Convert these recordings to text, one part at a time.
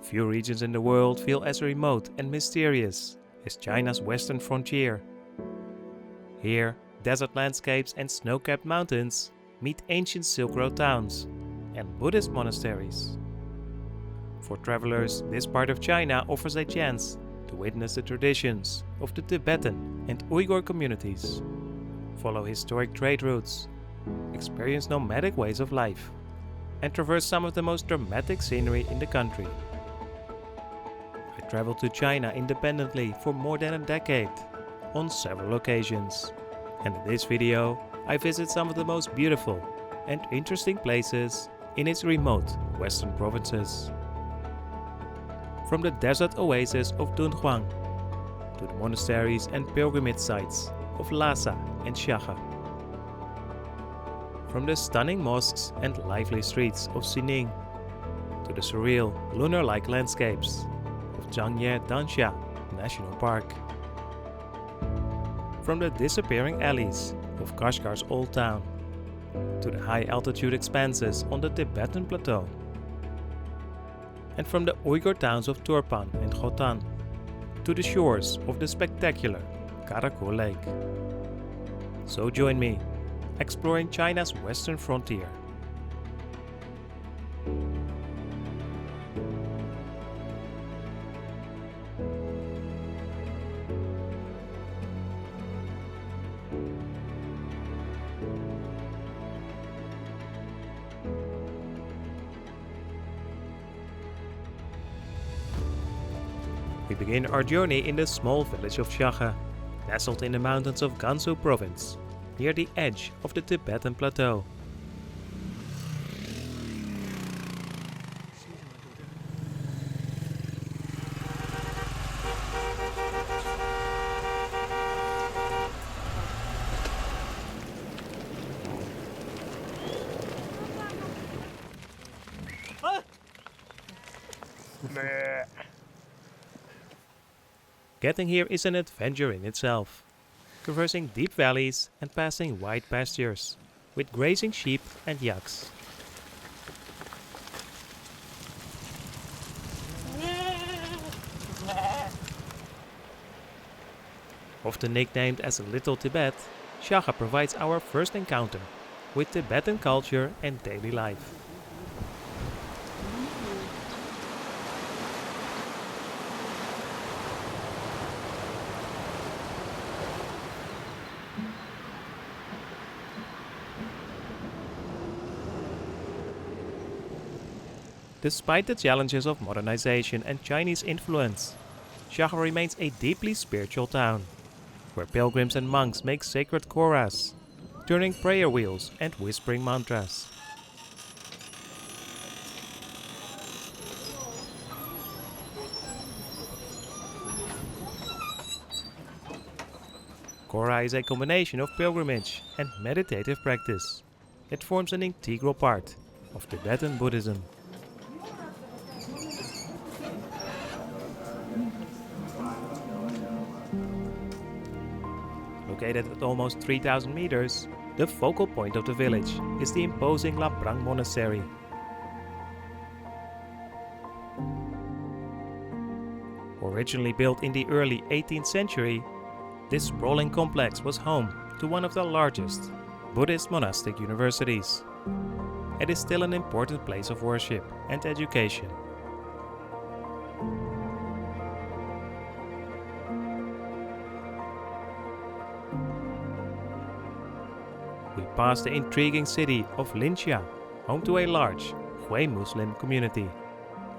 Few regions in the world feel as remote and mysterious as China's western frontier. Here, desert landscapes and snow-capped mountains meet ancient Silk Road towns and Buddhist monasteries. For travelers, this part of China offers a chance to witness the traditions of the Tibetan and Uyghur communities, follow historic trade routes, experience nomadic ways of life, and traverse some of the most dramatic scenery in the country. I traveled to China independently for more than a decade, on several occasions, and in this video I visit some of the most beautiful and interesting places in its remote western provinces. From the desert oasis of Dunhuang to the monasteries and pilgrimage sites of Lhasa and Xiahe. From the stunning mosques and lively streets of Xining to the surreal lunar-like landscapes of Zhangye Danxia National Park. From the disappearing alleys of Kashgar's old town to the high-altitude expanses on the Tibetan Plateau. And from the Uyghur towns of Turpan and Hotan to the shores of the spectacular Karakul Lake. So join me, exploring China's western frontier. We begin our journey in the small village of Xiahe, nestled in the mountains of Gansu province, near the edge of the Tibetan Plateau. Getting here is an adventure in itself, traversing deep valleys and passing wide pastures, with grazing sheep and yaks. Often nicknamed as Little Tibet, Xiahe provides our first encounter with Tibetan culture and daily life. Despite the challenges of modernization and Chinese influence, Xiahe remains a deeply spiritual town, where pilgrims and monks make sacred chorus, turning prayer wheels and whispering mantras. Chora is a combination of pilgrimage and meditative practice. It forms an integral part of Tibetan Buddhism. Located at almost 3,000 meters, the focal point of the village is the imposing Laprang Monastery. Originally built in the early 18th century, this sprawling complex was home to one of the largest Buddhist monastic universities. It is still an important place of worship and education. We pass the intriguing city of Linxia, home to a large Hui Muslim community,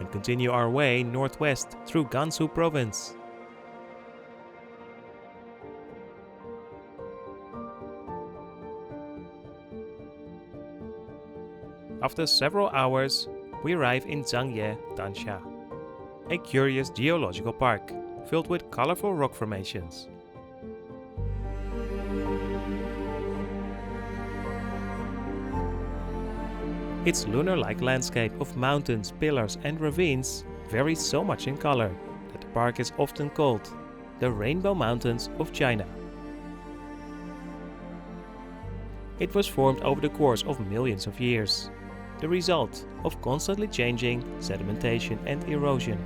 and continue our way northwest through Gansu province. After several hours, we arrive in Zhangye Danxia, a curious geological park filled with colorful rock formations. Its lunar-like landscape of mountains, pillars and ravines varies so much in color that the park is often called the Rainbow Mountains of China. It was formed over the course of millions of years, the result of constantly changing sedimentation and erosion.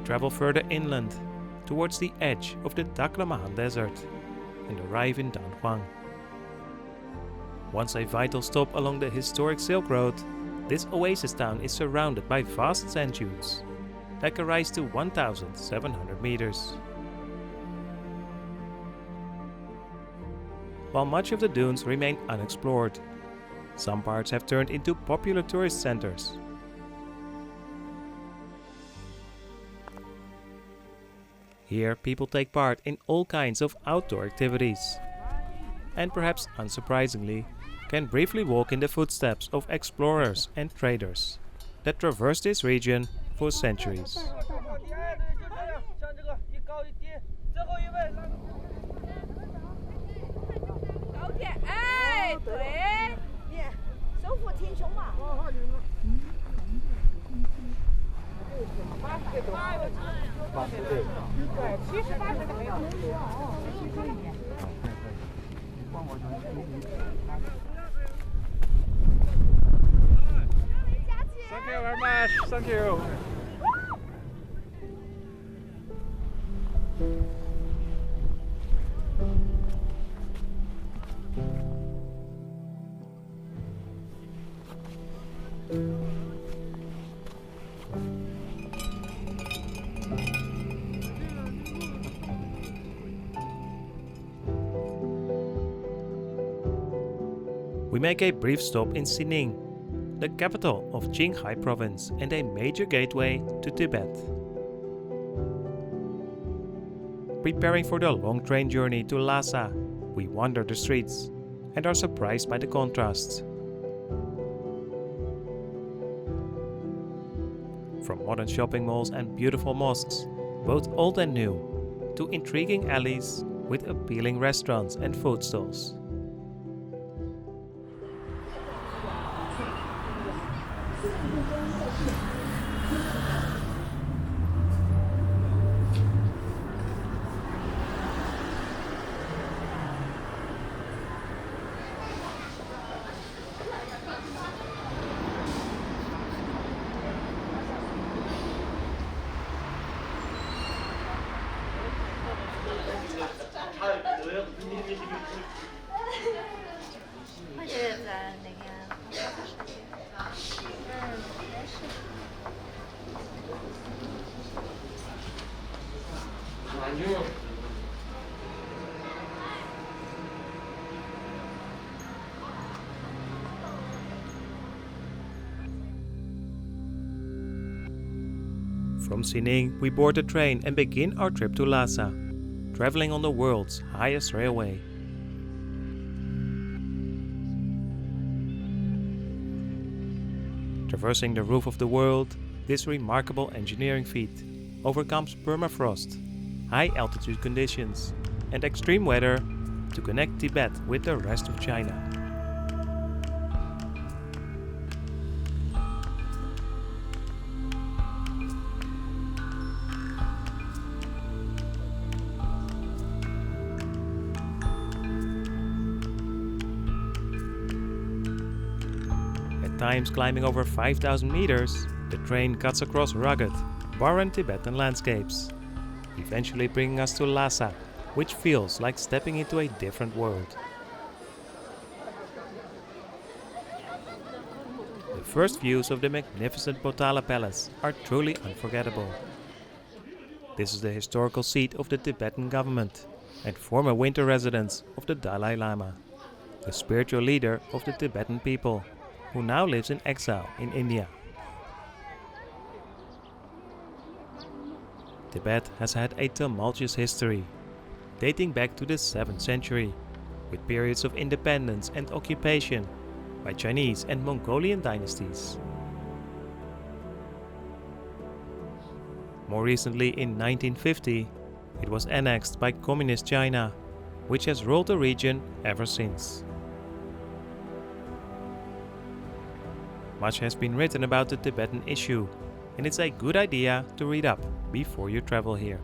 Travel further inland, towards the edge of the Taklamakan desert, and arrive in Dunhuang. Once a vital stop along the historic Silk Road, this oasis town is surrounded by vast sand dunes that can rise to 1,700 meters. While much of the dunes remain unexplored, some parts have turned into popular tourist centers. Here, people take part in all kinds of outdoor activities, and perhaps unsurprisingly, can briefly walk in the footsteps of explorers and traders that traversed this region for centuries. Thank you very much. Thank you. We make a brief stop in Xining, the capital of Zhangye province and a major gateway to Tibet. Preparing for the long train journey to Lhasa, we wander the streets and are surprised by the contrasts. From modern shopping malls and beautiful mosques, both old and new, to intriguing alleys with appealing restaurants and food stalls. From Xining, we board a train and begin our trip to Lhasa, traveling on the world's highest railway. Traversing the roof of the world, this remarkable engineering feat overcomes permafrost, high altitude conditions, and extreme weather to connect Tibet with the rest of China. Times climbing over 5,000 meters, the train cuts across rugged, barren Tibetan landscapes, eventually bringing us to Lhasa, which feels like stepping into a different world. The first views of the magnificent Potala Palace are truly unforgettable. This is the historical seat of the Tibetan government and former winter residence of the Dalai Lama, the spiritual leader of the Tibetan people, who now lives in exile in India. Tibet has had a tumultuous history, dating back to the 7th century, with periods of independence and occupation by Chinese and Mongolian dynasties. More recently, in 1950, it was annexed by Communist China, which has ruled the region ever since. Much has been written about the Tibetan issue, and it's a good idea to read up before you travel here.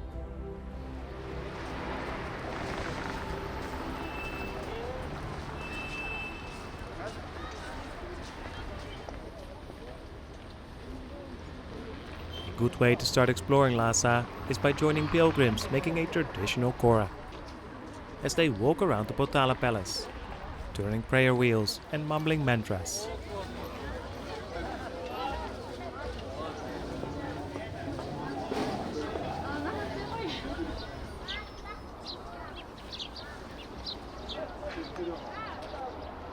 A good way to start exploring Lhasa is by joining pilgrims making a traditional kora, as they walk around the Potala Palace, turning prayer wheels and mumbling mantras.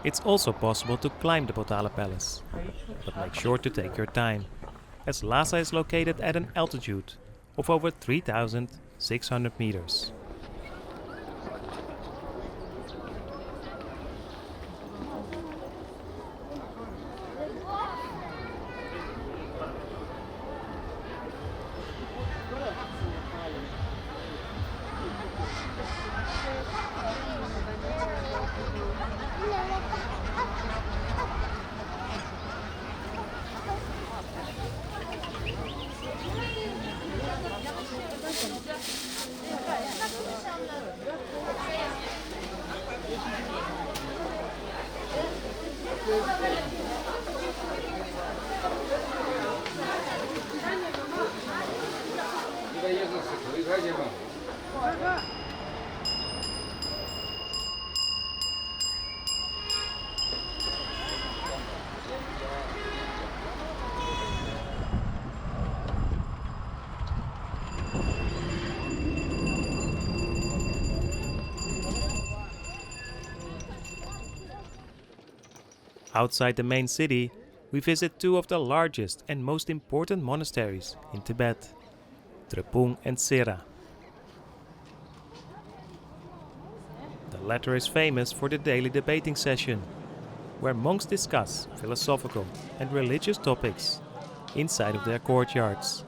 It's also possible to climb the Potala Palace, but make sure to take your time, as Lhasa is located at an altitude of over 3,600 meters. Outside the main city, we visit two of the largest and most important monasteries in Tibet, Drepung and Sera. The latter is famous for the daily debating session, where monks discuss philosophical and religious topics inside of their courtyards.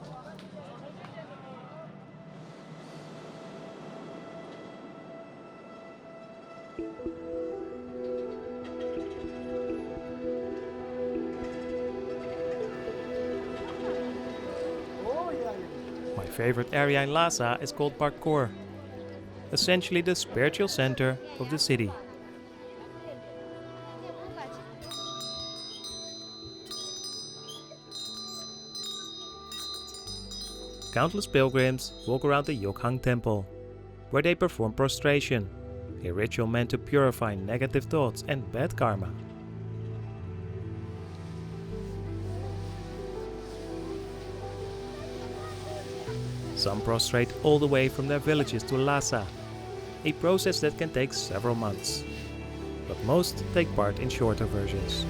My favorite area in Lhasa is called Parkour, essentially the spiritual center of the city. Countless pilgrims walk around the Yokhang temple, where they perform prostration, a ritual meant to purify negative thoughts and bad karma. Some prostrate all the way from their villages to Lhasa, a process that can take several months, but most take part in shorter versions.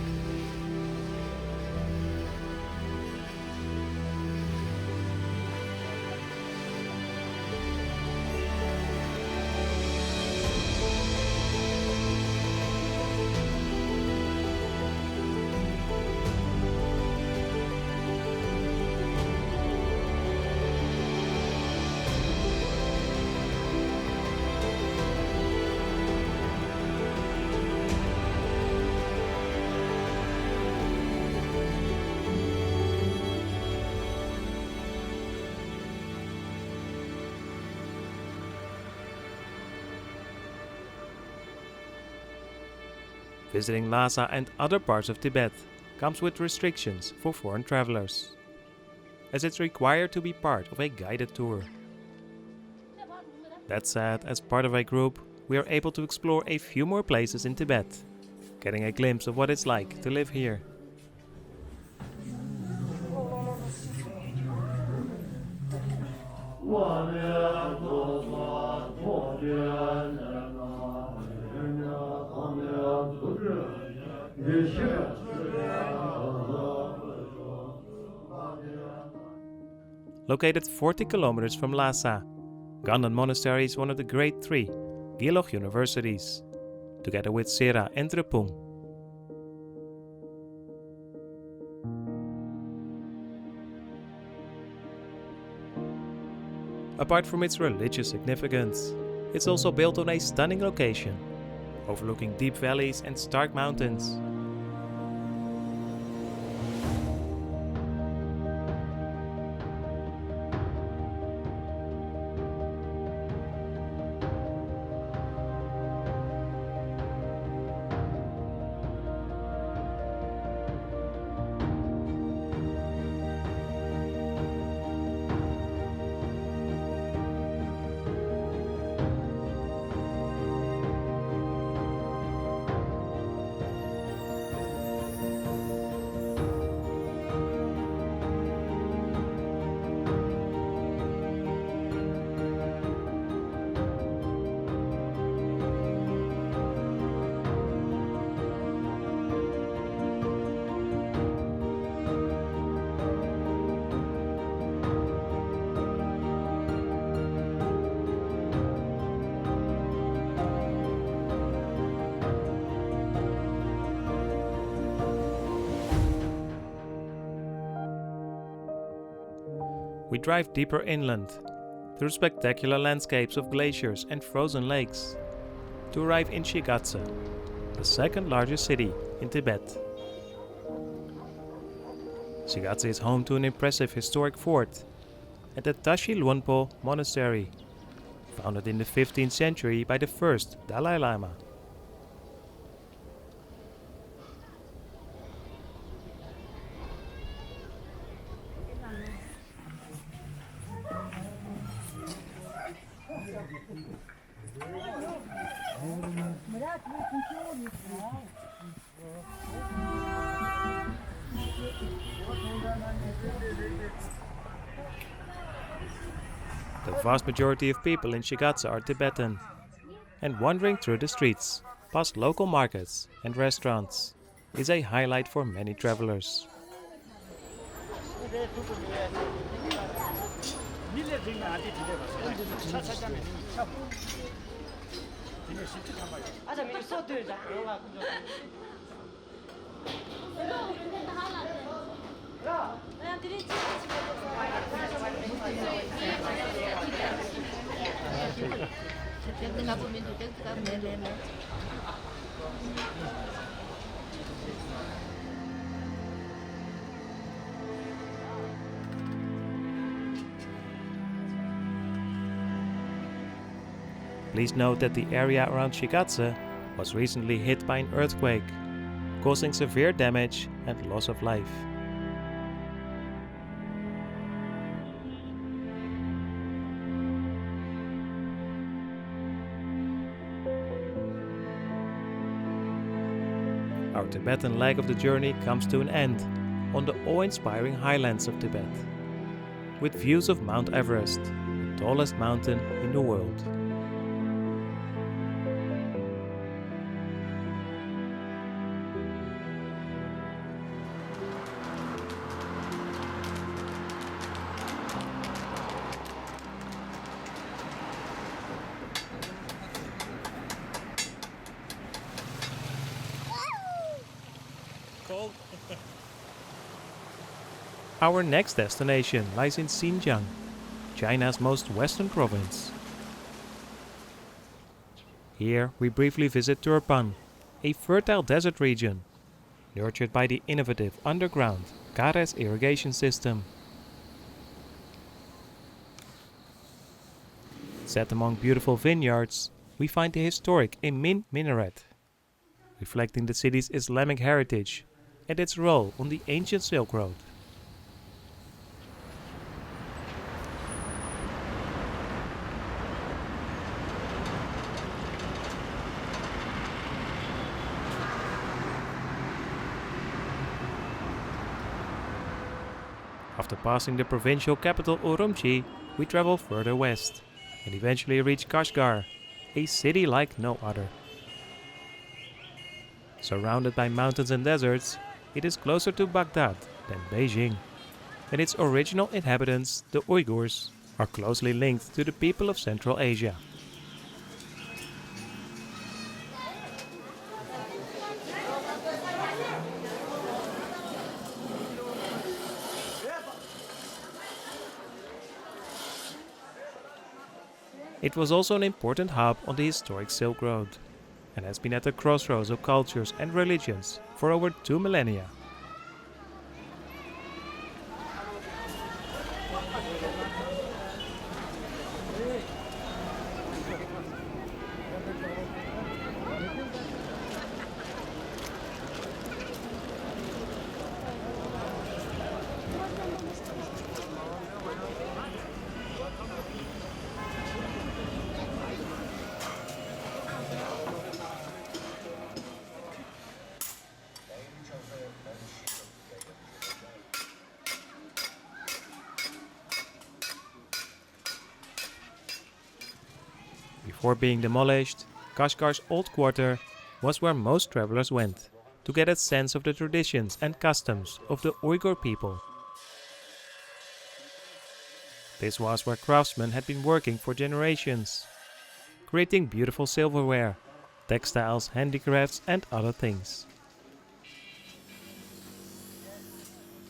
Visiting Lhasa and other parts of Tibet comes with restrictions for foreign travelers, as it's required to be part of a guided tour. That said, as part of a group, we are able to explore a few more places in Tibet, getting a glimpse of what it's like to live here. Located 40 kilometers from Lhasa, Ganden Monastery is one of the great three Gelog universities, together with Sera and Trepung. Apart from its religious significance, it's also built on a stunning location, overlooking deep valleys and stark mountains. We drive deeper inland, through spectacular landscapes of glaciers and frozen lakes, to arrive in Shigatse, the second largest city in Tibet. Shigatse is home to an impressive historic fort and the Tashi Lwonpo monastery, founded in the 15th century by the first Dalai Lama. The vast majority of people in Shigatse are Tibetan, and wandering through the streets, past local markets and restaurants, is a highlight for many travelers. Please note that the area around Shigatse was recently hit by an earthquake, causing severe damage and loss of life. Our Tibetan leg of the journey comes to an end on the awe-inspiring highlands of Tibet, with views of Mount Everest, the tallest mountain in the world. Our next destination lies in Xinjiang, China's most western province. Here we briefly visit Turpan, a fertile desert region, nurtured by the innovative underground Kares irrigation system. Set among beautiful vineyards, we find the historic Emin minaret, reflecting the city's Islamic heritage and its role on the ancient Silk Road. After passing the provincial capital Urumqi, we travel further west and eventually reach Kashgar, a city like no other. Surrounded by mountains and deserts, it is closer to Baghdad than Beijing, and its original inhabitants, the Uyghurs, are closely linked to the people of Central Asia. It was also an important hub on the historic Silk Road and has been at the crossroads of cultures and religions for over 2 millennia. Before being demolished, Kashgar's old quarter was where most travelers went to get a sense of the traditions and customs of the Uyghur people. This was where craftsmen had been working for generations, creating beautiful silverware, textiles, handicrafts and other things.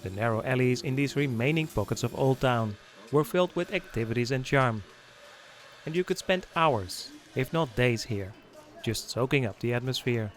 The narrow alleys in these remaining pockets of Old Town were filled with activities and charm, and you could spend hours, if not days here, just soaking up the atmosphere.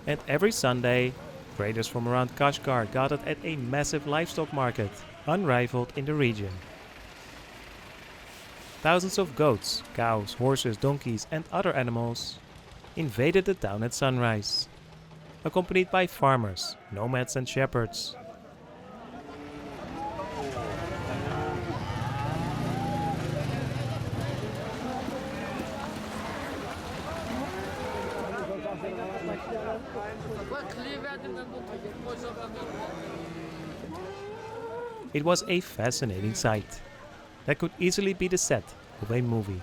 And every Sunday, traders from around Kashgar gathered at a massive livestock market, unrivaled in the region. Thousands of goats, cows, horses, donkeys and other animals invaded the town at sunrise, accompanied by farmers, nomads and shepherds. It was a fascinating sight that could easily be the set of a movie.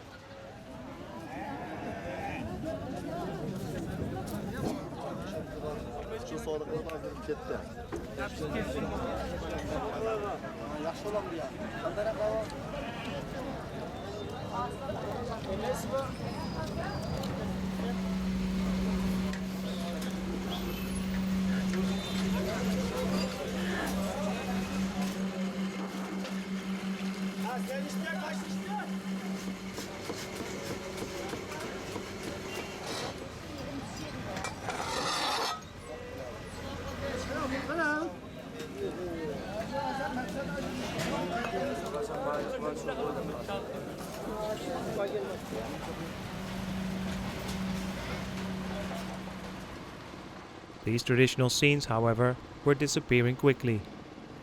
These traditional scenes, however, were disappearing quickly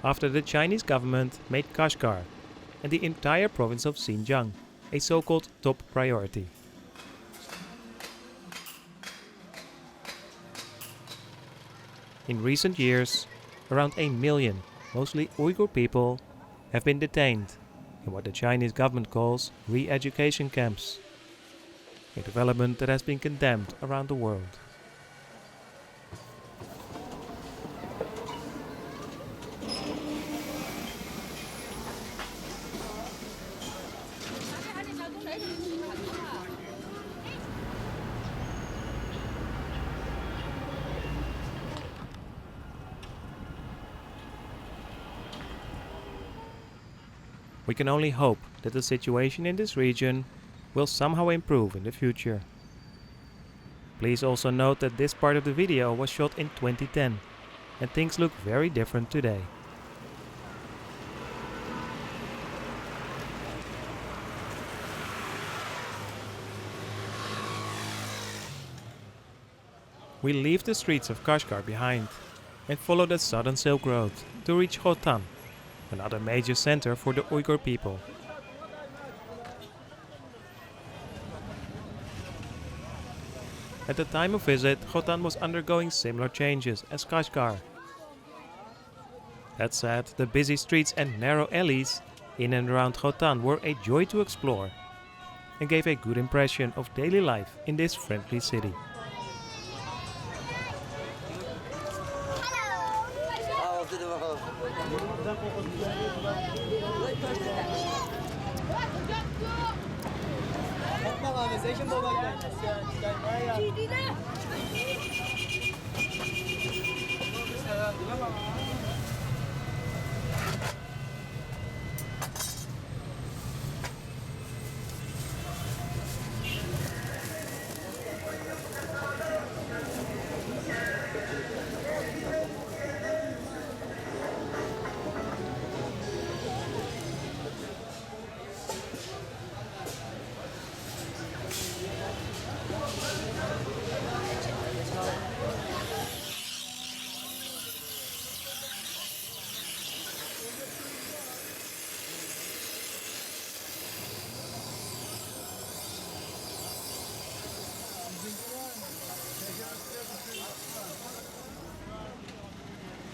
after the Chinese government made Kashgar and the entire province of Xinjiang a so-called top priority. In recent years, around 1 million, mostly Uyghur people, have been detained in what the Chinese government calls re-education camps, a development that has been condemned around the world. We can only hope that the situation in this region will somehow improve in the future. Please also note that this part of the video was shot in 2010 and things look very different today. We leave the streets of Kashgar behind and follow the southern Silk Road to reach Hotan, another major center for the Uyghur people. At the time of visit, Hotan was undergoing similar changes as Kashgar. That said, the busy streets and narrow alleys in and around Hotan were a joy to explore and gave a good impression of daily life in this friendly city.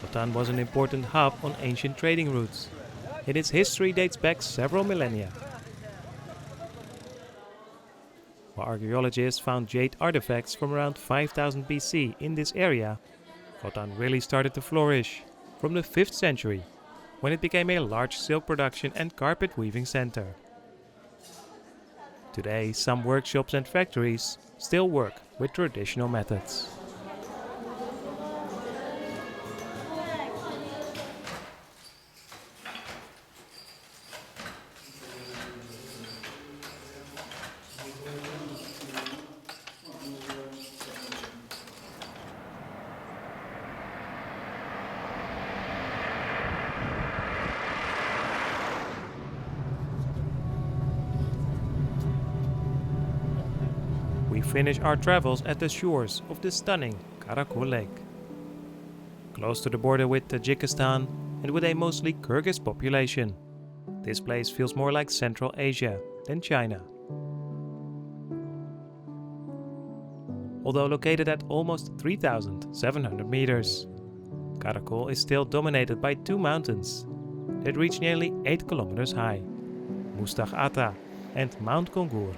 Hotan was an important hub on ancient trading routes, and its history dates back several millennia. While archaeologists found jade artifacts from around 5000 BC in this area, Hotan really started to flourish from the 5th century, when it became a large silk production and carpet weaving center. Today, some workshops and factories still work with traditional methods. We finish our travels at the shores of the stunning Karakul Lake. Close to the border with Tajikistan and with a mostly Kyrgyz population, this place feels more like Central Asia than China. Although located at almost 3,700 meters, Karakul is still dominated by two mountains that reach nearly 8 kilometers high, Mustaq Ata and Mount Kongur.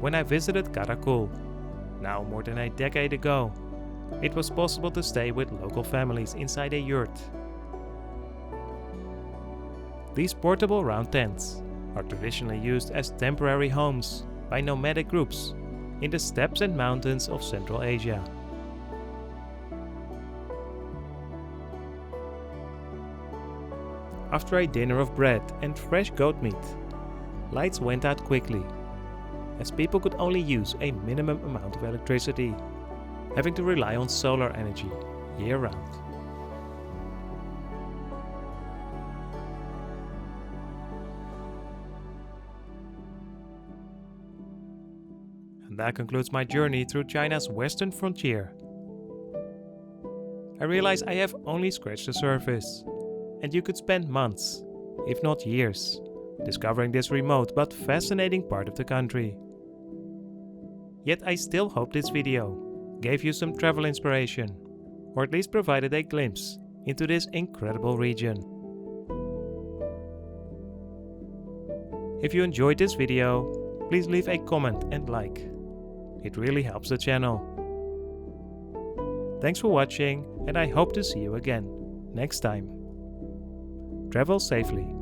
When I visited Karakul, now more than a decade ago, it was possible to stay with local families inside a yurt. These portable round tents are traditionally used as temporary homes by nomadic groups in the steppes and mountains of Central Asia. After a dinner of bread and fresh goat meat, lights went out quickly, as people could only use a minimum amount of electricity, having to rely on solar energy year-round. And that concludes my journey through China's western frontier. I realize I have only scratched the surface, and you could spend months, if not years, discovering this remote but fascinating part of the country. Yet I still hope this video gave you some travel inspiration, or at least provided a glimpse into this incredible region. If you enjoyed this video, please leave a comment and like. It really helps the channel. Thanks for watching, and I hope to see you again next time. Travel safely.